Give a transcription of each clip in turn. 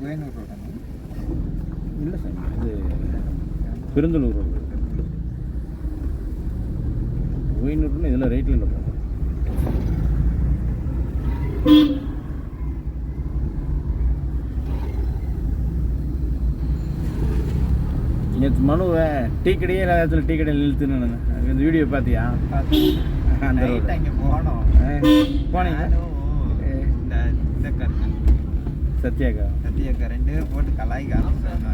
வேணூர் road இல்லை sir, இது பெருந்தலூர் road. வேணூர்னு இதில் ரைட்டில் இல்லை போகணும். நேற்று மனுவை டீ கடையே நேரத்தில் டீ கடையில் நிறுத்துன்னு இந்த வீடியோ பார்த்தியா? அந்த அங்கே போனோம். போனீங்க? சத்யாக்கா சத்யாக்கா 2 பேரும் போட்டு கலாய்க்க ஆரம்பிச்சாங்க.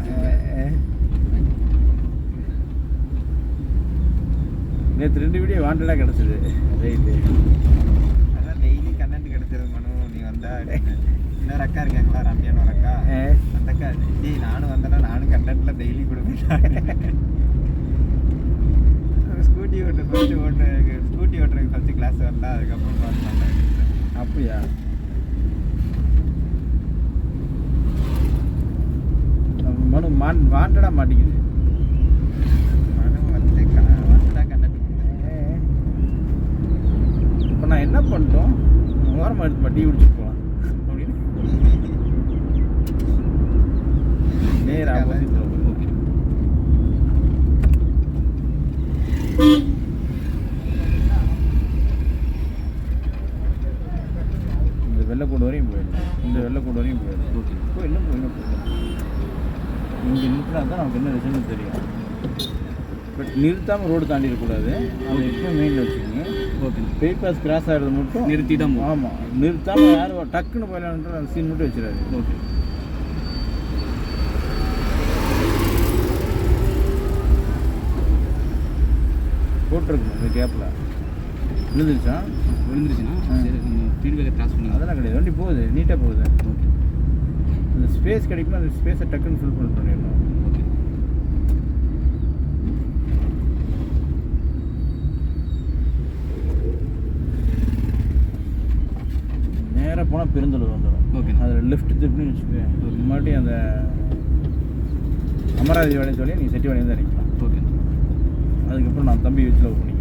நேற்று 2 வீடியோ வாண்டடாக கிடச்சிது. ரைட்டு, அதான் டெய்லி கண்டென்ட் கிடச்சிருது மனு. நீ வந்தா இன்னொரு அக்கா இருக்காங்களா, ரம்யான்னு ஒரு அக்கா. அந்த அக்கா டேய் நானும் வந்தேன்னா நானும் கண்டென்ட்ல டெய்லி கொடுப்பேன். ஸ்கூட்டி ஓட்டுறதுக்கு ஃபஸ்ட்டு கிளாஸ் வரல, அதுக்கப்புறம் பார்த்தாங்க. அப்படியா? மனு வாண்டடாக மாட்டிக்குது. மனு வந்து வாண்டடாக கண்டென்ட். இப்போ நான் என்ன பண்ணிட்டோம், ஓரமாக எடுத்து டீ குடிச்சிட்டு போகலாம் அப்படின்னு நேர் ஆப்போசிட். ஓகே, இந்த வெள்ளைக்கூடு வரையும் போயிடும். இந்த வெள்ளைக்கூடு வரையும் போயிடும். ஓகே, இன்னும் போயிடும். இங்கே நிறுத்தினா தான் நமக்கு என்ன ரிசல்ட் தெரியும். பட் நிறுத்தாமல் ரோடு தாண்டி இருக்கக்கூடாது. அதை எப்பவும் மெயினில் வச்சுக்கோங்க. ஓகே, பைபாஸ் கிராஸ் ஆகிறது மட்டும் நிறுத்தி தான். ஆமாம், நிறுத்தாமல் யாரும் டக்குன்னு போயிடலான்ற அந்த சீன் மட்டும் வச்சிடாது. ஓகே, போட்டிருக்கணும் இந்த கேப்பில். விழுந்துருச்சுன்னா ஃபீட்பேக்கை ட்ரான்ஸ் பண்ணி அதெல்லாம் கிடையாது. வண்டி போகுது, நீட்டாக போகுது. ஓகே, அந்த ஸ்பேஸ் கிடைக்குமா, அந்த ஸ்பேஸை டக்குன்னு ஃபுல் பண்ணிடணும். ஓகே, நேராக போனால் பெருந்தலூர் வந்துடும். ஓகே, அதில் லெஃப்ட் திருப்பின்னு வச்சுக்கேன். மறுபடியும் அந்த அமராவதி வேலையை சொல்லி நீ செட்டி வேலையை தான் இறக்கலாம். ஓகே, அதுக்கப்புறம் நான் தம்பி வச்சு லவ் பண்ணிக்கிறேன்.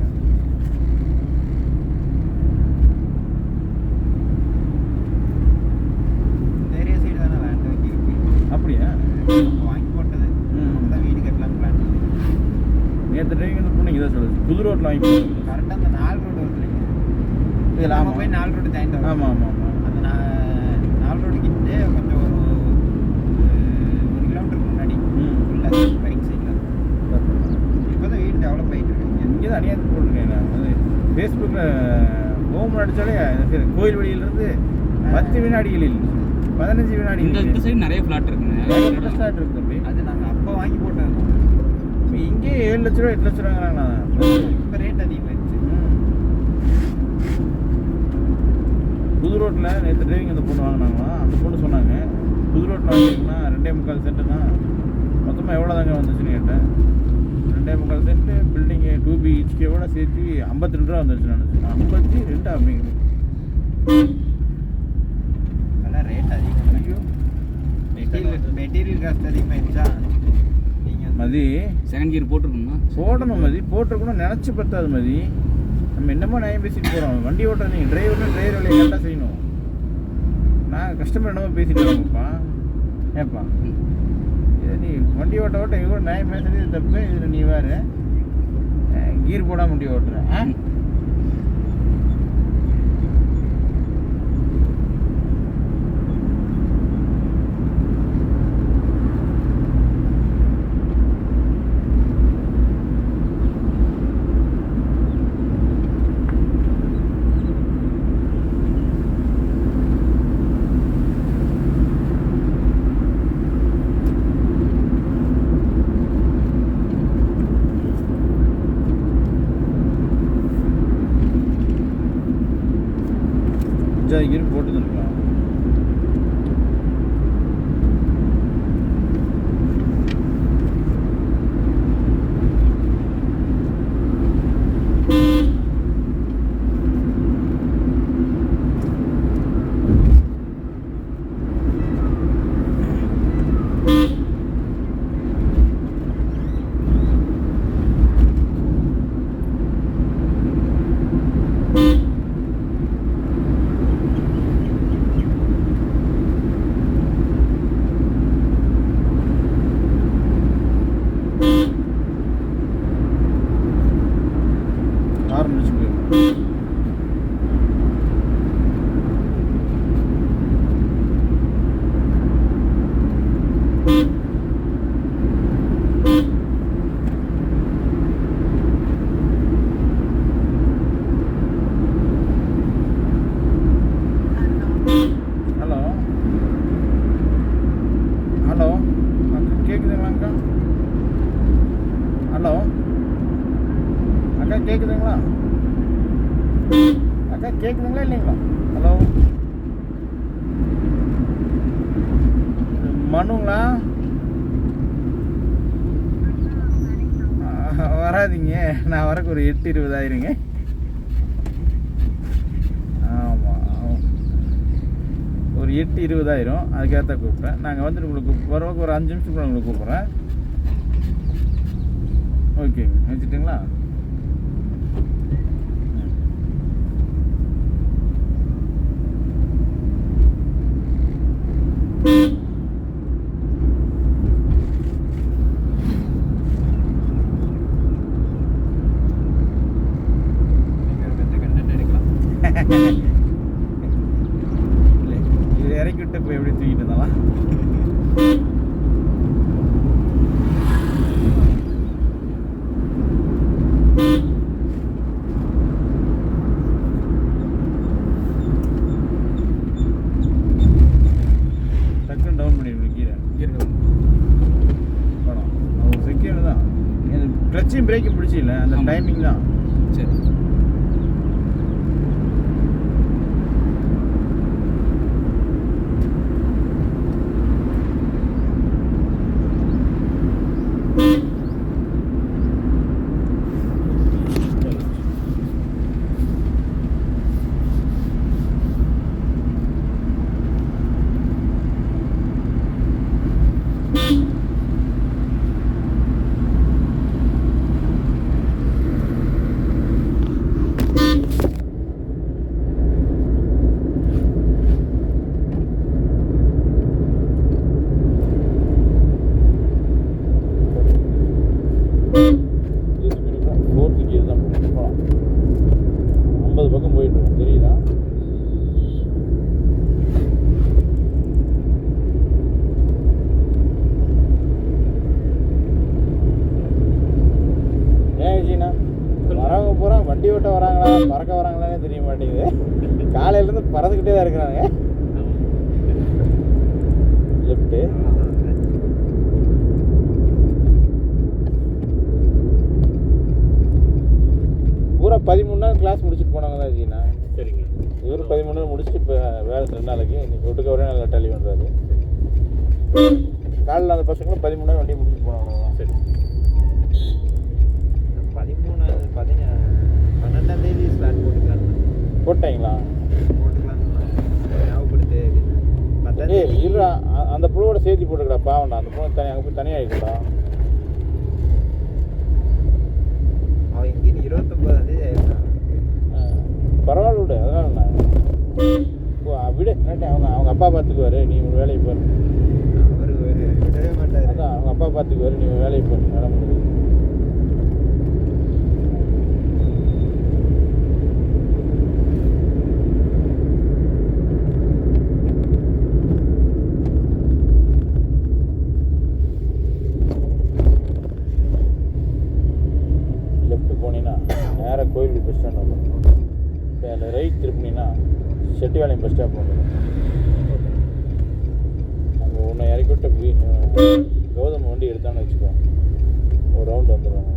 நிறைய சைடு தானே லேண்ட் இருக்கு. அப்படியா? வாங்கி போட்டது தான் வீடு கட்டலாம் பிளான். நேற்று டிரைவிங் வந்து போனீங்க இதை சொல்லுது, புது ரோட்டில் வாங்கி போடுறது. கரெக்டாக அந்த 4 ரோடு வருது இதில். நம்ம போய் 4 ரோடு ஜாயின் ஆகும். ஆமாம் ஆமாம் ஆமாம். அந்த 4 ரோடு கிட்டே கொஞ்சம் ஒரு 1 கிலோமீட்டருக்கு முன்னாடி உள்ள ரைட் சைடில். இப்போ தான் வீடு டெவலப் ஆகிட்டு இருக்கு. இங்கே தான் அநியாயத்துக்கு போட்டிருக்கேன். அது ஃபேஸ்புக்கில் ஹோம் அடித்தாலே சரி, கோயில் வழியிலேருந்து 10 வினாடிகளில் 15 வினாடி. இந்த சைடு நிறைய ஃப்ளாட் இருக்குங்க. நிறைய ஃப்ளாட் இருக்குது தம்பி. அது நாங்கள் அப்போ வாங்கி போட்டது. இப்போ இங்கே 7 லட்ச ரூபா 8 லட்ச ரூபாங்கிறாங்கண்ணா. இப்போ ரேட் அதிகமாகிடுச்சு. புது ரோட்டில் நேற்று டிரைவிங் அந்த பொண்ணு வாங்கினாங்களாம். அந்த பொண்ணு சொன்னாங்க, புது ரோட்டில் வாங்கியிருக்குன்னா 2.25 சென்ட்டுனா மொத்தமாக எவ்வளோ தாங்க வந்துச்சுன்னு கேட்டேன். 2.25 சென்ட்டு பில்டிங்கு 2BHKவோட சேர்த்து 52 ரூபா வந்துருச்சு. நினச்சேன் 52 அப்படிங்கிறது. அதெல்லாம் ரேட் அதிகம். மெட்டீரியல் காஸ்ட் அதிகமாகிடுச்சா? நீங்கள் மதி செகண்ட் கியர் போட்டிருக்கணுமா? போடணும் மதி, போட்டிருக்கணும். நினச்சி பத்தாது மதி. நம்ம என்னமோ நியாயம் பேசிட்டு போகிறோம். வண்டி ஓட்டுறது நீங்கள் டிரைவர் வேலையை கரெக்டாக செய்யணும். நான் கஸ்டமர் என்னமோ பேசிட்டு வரோம்ப்பா. ஏப்பா இதை நீ வண்டி ஓட்ட இவ்வளோ நியாயம் பேசுறது தப்பு. இதில் நீ வேறு கீர் போடாமல் வண்டி ஓட்டுற. கீர் போட்டு இருக்கலாம். அக்கா கேட்குதுங்களா இல்லைங்களா? ஹலோ மனுங்களா? வராதிங்க, நான் வரக்கு ஒரு 8-20 ஆயிருங்க. ஆமாம், ஒரு 8-20 ஆயிரும். அதுக்கேற்ற கூப்பிட்றேன். நாங்கள் வந்துட்டு உங்களுக்கு வரவுக்கு ஒரு 5 நிமிஷத்துக்குள்ள உங்களுக்கு கூப்பிட்றேன். ஓகேங்க, வச்சுட்டுங்களா? இல்லை, இது இறக்கி விட்டு போய் எப்படி தூக்கிட்டு இருந்தாலாம்? டக்குன்னு டவுன் பண்ணிடுவேன் கீழே படம். ஒரு செகண்ட் தான், கிளச்சும் பிரேக்கும் பிடிச்சில்ல, அந்த ஆமா. டைமிங் தான். சரி. ஃபோர்த்து கியர் தான் போகலாம். 50 பக்கம் போயிட்டு இருக்கோம், தெரியுதா? ஏன் விஜயண்ணா, வரவங்க பூரா வண்டி ஓட்ட வராங்களா பறக்க வராங்களான்னு தெரிய மாட்டேங்குது. காலையிலேருந்து பறந்துக்கிட்டே தான் இருக்கிறாங்க. லெஃப்ட்டு பூரா 13 நாள் கிளாஸ் முடிச்சுட்டு போனாங்க தான் ஜீனா. சரிங்க. இவர் 13 நாள் முடிச்சுட்டு இப்போ வேலை 2 நாளைக்கு இன்னைக்கு ஒட்டுக்க ஒரே நாளில் டெலி பண்ணுறாரு. காலையில் அந்த பசங்களும் 13 நாள் வண்டி முடிச்சுட்டு போனாங்க. சரி. 12ஆம் தேதி ஸ்லாட் போட்டுக்கலாம். போட்டாங்களா? போட்டுக்கலாம் ஞாபகப்படுத்து. ஏய் இல்லைடா, அந்த புழுவோட சேர்த்து போட்டுக்கடா, பாவண்டா. அந்த புழு தனி அங்கே போய் தனியாக இருக்குடா. அவன் இங்கே 29ஆம் தேதி ஆயிடுறான். பரவாயில்ல விடு, அதனால நான் விடு நட்டு அவங்க அப்பா பார்த்துக்குவாரு, நீ உன் வேலையை பாரு. அவர் விடவே மாட்டார். அதான் அவங்க அப்பா பார்த்துக்குவாரு, நீ உன் வேலையை பாரு. வேலை முடியுது. லெஃப்ட் போனீங்கன்னா நேராக கோயில் பஸ் ஸ்டாண்ட் வரும். இப்போ அதில் ரைட் திருப்பினீங்கன்னா செட்டிவாளையம் பஸ் ஸ்டாப் வந்துடும். அங்கே உன்னை இறக்கி விட்டு கௌதம் வண்டி எடுத்தான்னு வச்சுக்கோ, ஒரு ரவுண்டு வந்துடுவாங்க.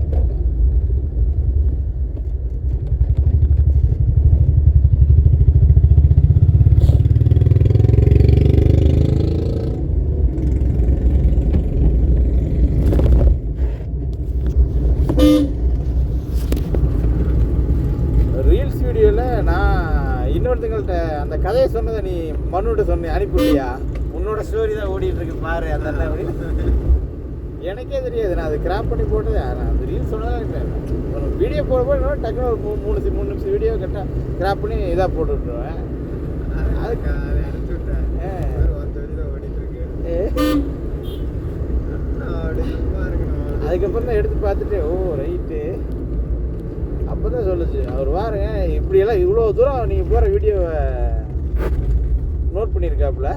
ரீல்ஸ் வீடியோவில் நான் இன்னொருத்தங்கள்ட்ட அந்த கதையை சொன்னதை நீ மனுட்ட சொன்ன அனுப்பிவிட்டியா? உன்னோட ஸ்டோரி தான் ஓடிட்டு இருக்கு பாரு. அந்த எனக்கே தெரியாது, நான் அது கிராப் பண்ணி போட்டது. நான் அந்த ரீல்ஸ் சொன்னதான் ஒரு வீடியோ போடும்போது டக்குனு ஒரு 3 நிமிஷம் வீடியோ கரெக்டாக கிராப் பண்ணி இதாக போட்டு விட்டுருவேன். அதுக்கு அதை அனுப்பிச்சு விட்டேன். ஓடிட்டு இருக்கு. அதுக்கப்புறம் தான் எடுத்து பார்த்துட்டு ஓ ரைட்டு அப்போ தான் சொல்லுச்சு. அவர் வாருங்க இப்படியெல்லாம் இவ்வளோ தூரம் நீங்கள் போகிற வீடியோவை நோட் பண்ணியிருக்காப்புல.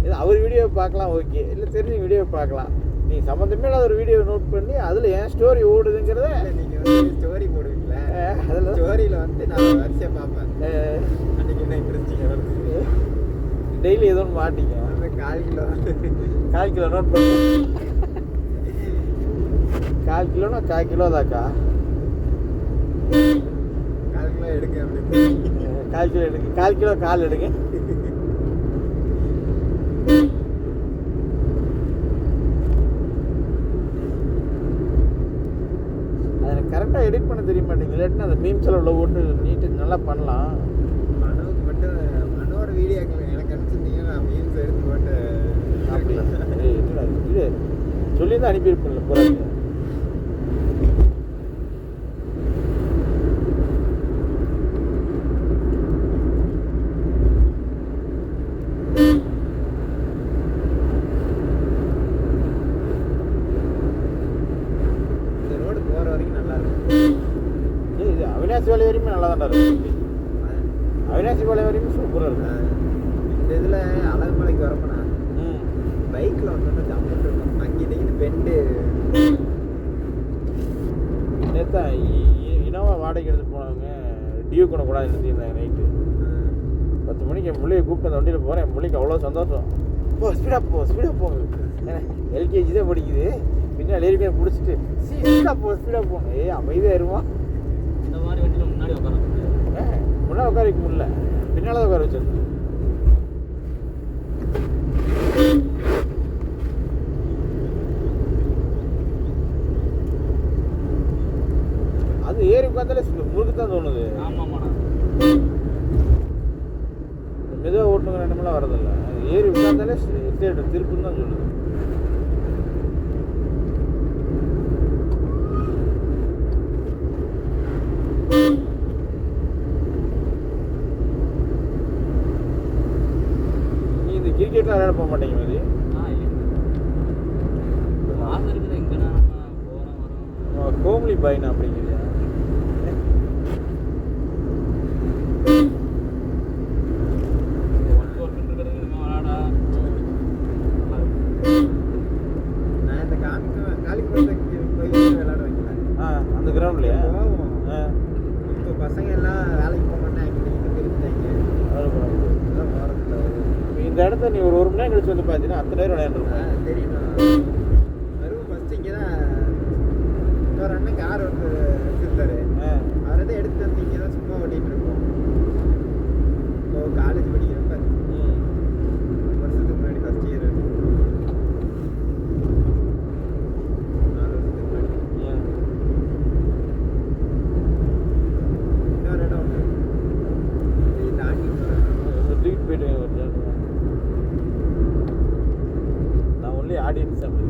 இது அவர் வீடியோவை பார்க்கலாம், ஓகே. இல்லை தெரிஞ்ச வீடியோவை பார்க்கலாம். நீ சம்மந்தமே இல்லாத ஒரு வீடியோவை நோட் பண்ணி அதில் ஏன் ஸ்டோரி ஓடுதுங்கிறத நீங்கள் வந்து ஸ்டோரி போடுவீங்களா? அதில் ஸ்டோரியில் வந்து நான் வரிசையாக பார்ப்பேன். அன்றைக்கி என்ன இன்ட்ரெஸ்டிங்காக இருக்குது. டெய்லி ஏதோ ஒன்று மாட்டிங்க. 1/4 கிலோ நோட் பண்ணி 1/4 கிலோனா 1/4 கிலோ தாக்கா. கால் கிலோ எடுங்க, 1/4 கிலோ கால் எடுங்க. அதை எனக்கு கரெக்டாக எடிட் பண்ண தெரிய மாட்டேங்குது. இல்லாட்டினா அந்த மீம்ஸில் உள்ள போட்டு நீட்டு நல்லா பண்ணலாம். மனோவுக்கு மட்டும் மனோட வீடியோக்கள் எனக்கு அனுப்பிச்சிருந்தீங்க, நான் மீன்ஸ் எடுத்து போட்டு அப்படியா? என்னடா இது சொல்லி தான் அனுப்பியிருப்பேன்ல போகிறாங்க. இந்த ரோடு போகிற வரைக்கும் நல்லா இருக்கும். இது அவினாசி வேலை வரையுமே நல்லா தான் இருக்கும். அவினாசி வேலை வரைக்கும் சூப்பராக இருக்கும். இந்த இதில் அழகுமலைக்கு வரப்போனா பைக்கில் வந்தோம்னா ஜம்முன்னு இருக்கும். அங்கே பெண்டு நேற்று இனோவா வாடகைக்கு எடுத்துகிட்டு போனவங்க டியூ கொண்டு கூட நிறுத்தியிருந்தாங்க நைட்டு 10 மணிக்கு. என் பிள்ளையை கூப்பிட்டு அந்த வண்டியில் போகிறேன். என் பிள்ளைக்கு அவ்வளோ சந்தோஷம். ஸ்பீடாக போங்க. எல்கேஜி தான் படிக்குது. பின்னாடி ஏறிக்கே பிடிச்சிட்டு ஸ்பீடாக போங்க. அமைதியாக இருவான். இந்த மாதிரி வண்டியில் முன்னாடி உட்கார முன்னாடி உட்கார வைக்க முடியல, பின்னால் தான் உட்கார வச்சிருந்தேன். அது ஏறி உட்காந்தாலே முழுக்க தான் தோணுது. ஆமாம்மாண்ணா. மெதுவாக ஓட்டுங்கிற இடமெல்லாம் வரதில்லை. அது ஏறி உட்காந்தாலே திருப்புன்னு தான் சொல்லுது. நீ இந்த கிரிக்கெட்லாம் விளையாட போக மாட்டேங்க மாதிரி? ஆசை இருக்குது. எங்கன்னா நம்ம போகிறோம் வரோம். கோம்லி பாய்னா அப்படிங்கிறியா? நான் இந்த காளிக்குளத்துக்கு போய் விளையாட வைக்கல. அந்த கிரவுண்ட்லையா? போவோம். இப்போ பசங்க எல்லாம் வேலைக்கு போக மாட்டாங்க, இங்கே பிரிச்சுட்டாங்க. அதெல்லாம் போகிறதில்ல. இந்த இடத்த நீ ஒரு 1 மணி நேரம் கழிச்சு வந்து பார்த்தீங்கன்னா அத்தனை பேர் விளையாண்டுருப்பேன். தெரியுமா? வருவோம் ஃபஸ்ட்டு இங்கே தான். இன்னொரு அண்ணன் கார் வந்து வச்சுருந்தாரு. அவரை தான் எடுத்து வந்து இங்கே தான் சும்மா ஓட்டிகிட்டு இருக்கோம். இப்போ காலேஜ் படிக்கிறப்ப வருஷத்துக்கு முன்னாடி ஃபஸ்ட் இயர் 4 வருஷத்துக்கு முன்னாடி. இன்னொரு இடம் ஒன்று இது தாண்டி தூக்கிட்டு போயிட்டு நான் ஒன்லி ஆடியன்ஸ். அப்படி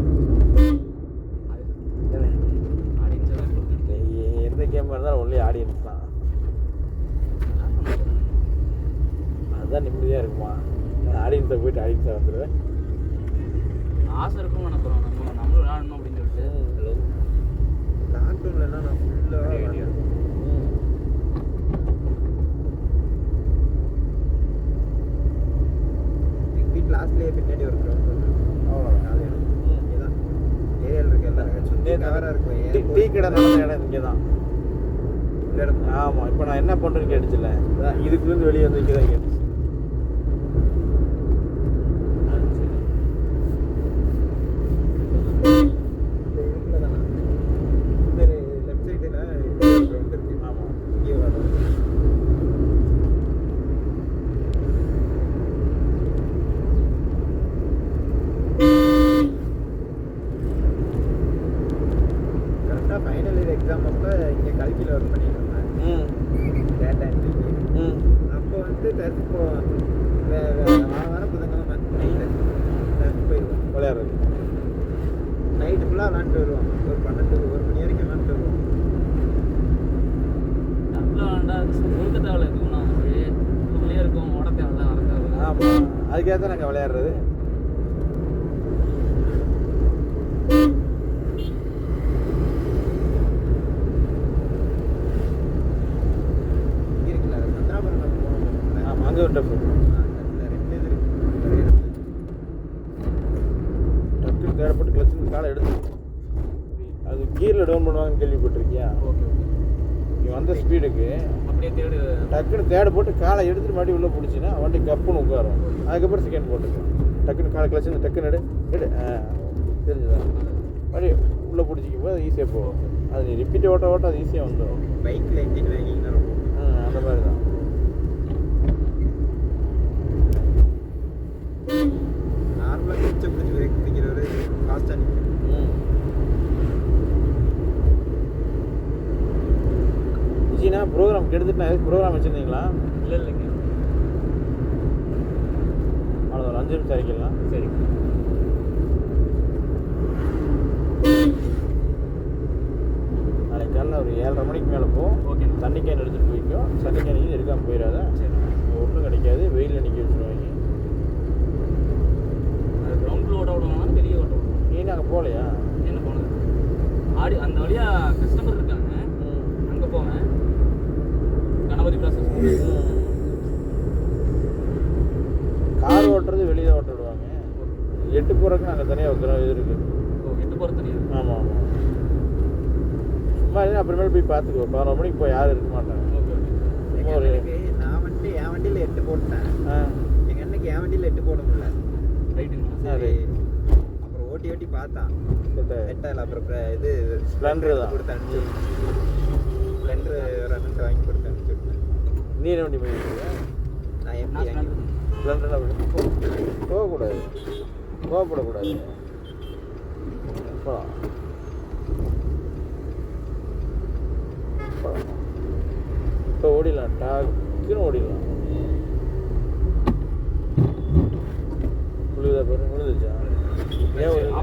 எந்த கேம் இருந்தாலும் ஒன்லி ஆடியன்ஸ் தான். அதுதான் நிம்மதியாக இருக்குமா? நான் ஆடியன்ஸை போயிட்டு ஆடியன்ஸாக வந்துடுவேன். ஆசை இருக்கும் நினைக்கிறோம். நம்மளும் விளையாடணும் அப்படின்னு சொல்லிட்டு. லாக்டவுன்லலாம் நான் ஃபுல்லாக எங்கள் வீட்டு லாஸ்ட்லேயே பின்னாடி ஒரு கிரவுண்ட் வந்து அவ்வளோதான். காலையில் இங்கே தான் ஏரியாவில் இருக்க எல்லாம் சுற்றி கவராக இருக்கும். டீ கடை நடந்த இடம் இங்கே தான். இந்த இடம் ஆமாம். இப்போ நான் என்ன பண்ணுறேன்னு கேட்டுச்சுல, இதுக்குலேருந்து வெளியே வந்து இங்கே தான் கேட்டுச்சு. இந்த இதுக்குள்ள தானே இந்த லெஃப்ட் சைடில் கிரவுண்ட் இருக்குது. ஆமாம். இங்கே வரும். கரெக்டாக ஃபைனல் இயர் எக்ஸாம் அப்போ இங்கே கல்வியில் ஒர்க் பண்ணிட்டு இருந்தேன். டேட்டா என்ட்ரிக்கு. அப்போ வந்து டர்ஃப் போவோம். வாரம் புதன்கிழமை நைட்டு டர்ஃப் போயிடுவோம். விளையாடுறது நைட்டு ஃபுல்லாக விளாண்டுட்டு வருவோம். ஒரு 12 1 மணி வரைக்கும் விளாண்டுட்டு வருவோம். டப்பில் வேண்டா முழுக்க தேவை இருக்கும்ண்ணா. அப்படியே உள்ளே இருக்கும். ஓட தேவை வர தேவை. ஆமாம். அதுக்காக தான் நாங்கள் விளையாடுறது. இங்கே இருக்குல்ல சந்திராபுரம் நம்ம போனோம். ஆமாம். அங்கே ஒரு டப்பு ரெண்டு இது இருக்கு. ஒரே இடத்துல. டக்குன்னு தேடப்பட்டு கிளச்சு காலை எடுத்து அது கீரில் டவுன் பண்ணுவாங்கன்னு கேள்விப்பட்டிருக்கியா? Okay okay. நீ வந்த ஸ்பீடுக்கு அப்படியே தேடு. டக்குன்னு தேட போட்டு காலை எடுத்துட்டு மறுபடியும் உள்ளே பிடிச்சின்னா வண்டி கப்புன்னு உட்காரும். அதுக்கப்புறம் செகண்ட் போட்டுக்கும். டக்குன்னு காலை கிளச்சு இந்த டக்குன்னு எடு தெரிஞ்சுதான் மறுபடியும் உள்ளே பிடிச்சிக்கும் போது அது ஈஸியாக போகும். அது நீ ரிப்பீட் ஓட்ட அது ஈஸியாக வந்துடும். பைக்கில் இன்ஜின் வாங்கிங்கன்னா ரொம்ப அந்த மாதிரி தான். எடுத்துட்டு நான் ப்ரோக்ராம் வச்சுருந்தீங்களா? இல்லை இல்லைங்க. அவ்வளோ ஒரு 5 நிமிஷம் இறக்கிடலாம். சரி. நாளைக்கு காலையில் ஒரு 7:30 மணிக்கு மேலே போ. ஓகே. தண்ணி கேன் எடுத்துகிட்டு போய்க்கோ. தண்ணி கேன் இது எடுக்காமல் போயிடாத. சரி. ஒன்றும் கிடைக்காது. வெயிலில் நிற்க வச்சுருவாங்க. அது கிரவுண்டில் ஓட்ட விடுவாங்க, வெளியே ஓட்ட விடுவாங்க. நீ நாங்கள் போகலையா? என்ன போனது? அந்த வழியாக கஸ்டமர் இருக்காங்க, அங்கே போவேன். கணபதி ப்ராசஸ் கார் ஓட்டுறது வெளியில் ஓட்ட விடுவாங்க. 8 போகிறதுக்கு நாங்கள் தனியாக வைக்கிறோம். இது இருக்குது. ஓ, 8 போகிற தனியாக. ஆமாம் ஆமாம். சும்மா இல்லை, அப்புறமேல போய் பார்த்துக்கோ. 11 மணிக்கு போய் யாரும் இருக்க மாட்டாங்க. Okay okay. எங்கள் அண்ணனுக்கு நான் வந்துட்டு என் வண்டியில் 8 போட்டேன். எங்கள் அண்ணனுக்கு என் வண்டியில் 8 போட முடியல. ரைட்டுங்களா? சரி, அப்புறம் ஓட்டி ஓட்டி பார்த்தான், எட்டாயில். அப்புறம் இது ஸ்ப்ளெண்டர் தான் கொடுத்து அனுப்பிச்சு, ஸ்ப்ளெண்டர் ஒரு அண்ணன் வாங்கி கொடுத்து அனுப்பிச்சு விட்டேன். நீ என்ன வண்டி பண்ணிருக்கீங்க? நான் எப்படி வாங்கி ஸ்ப்ளெண்டரில் போகக்கூடாது, கோவப்படக்கூடாது. போகலாம். இப்போ ஓடிடலாம், டாக்குன்னு ஓடிடலாம். விழுதா பாரு, விழுதுச்சா? ஏன் விழுங்க?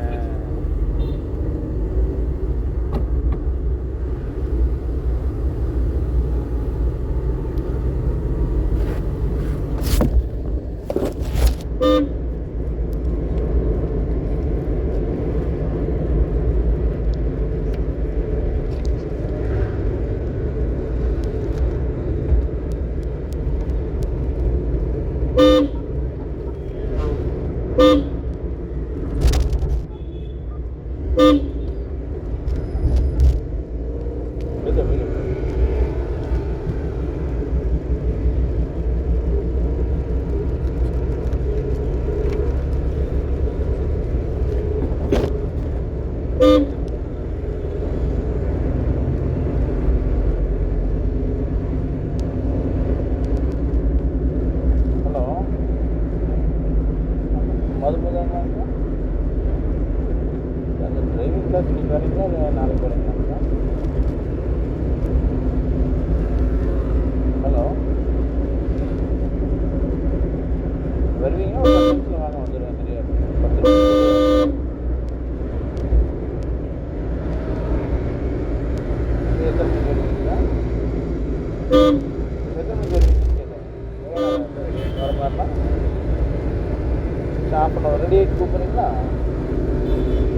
ரெடி ஆகிட்டு கூப்பிட்றீங்களா?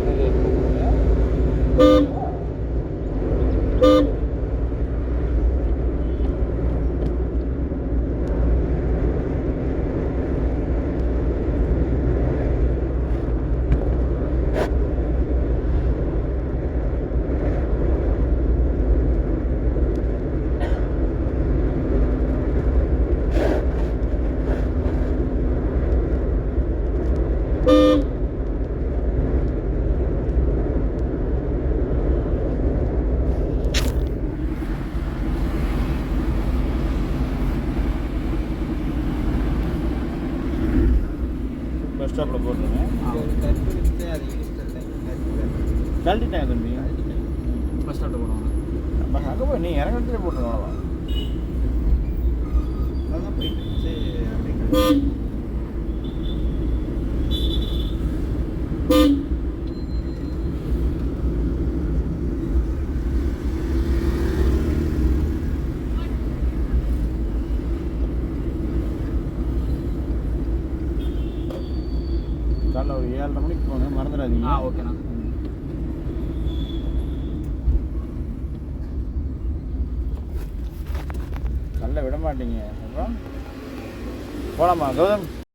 ரெடி ஆகிட்டு கூப்பிடுங்க. பஸ் ஸ்டாப்பில் போட்டுருங்க. கழட்டிட்டாங்க தம்பி. பஸ் ஸ்டாப்பில் போடுவாங்க. அப்போ அங்கே போய் நீ இறங்கத்துல போட்டுருவாங்களா? அதான் போயிட்டு இருந்துச்சு. அப்படிங்கிற காலைல ஒரு 7:30 மணிக்கு போங்க, மறந்துடாதீங்க. ஓகேண்ணா. நல்லா விட மாட்டீங்க. அப்புறம் போகலாமா கௌதம்?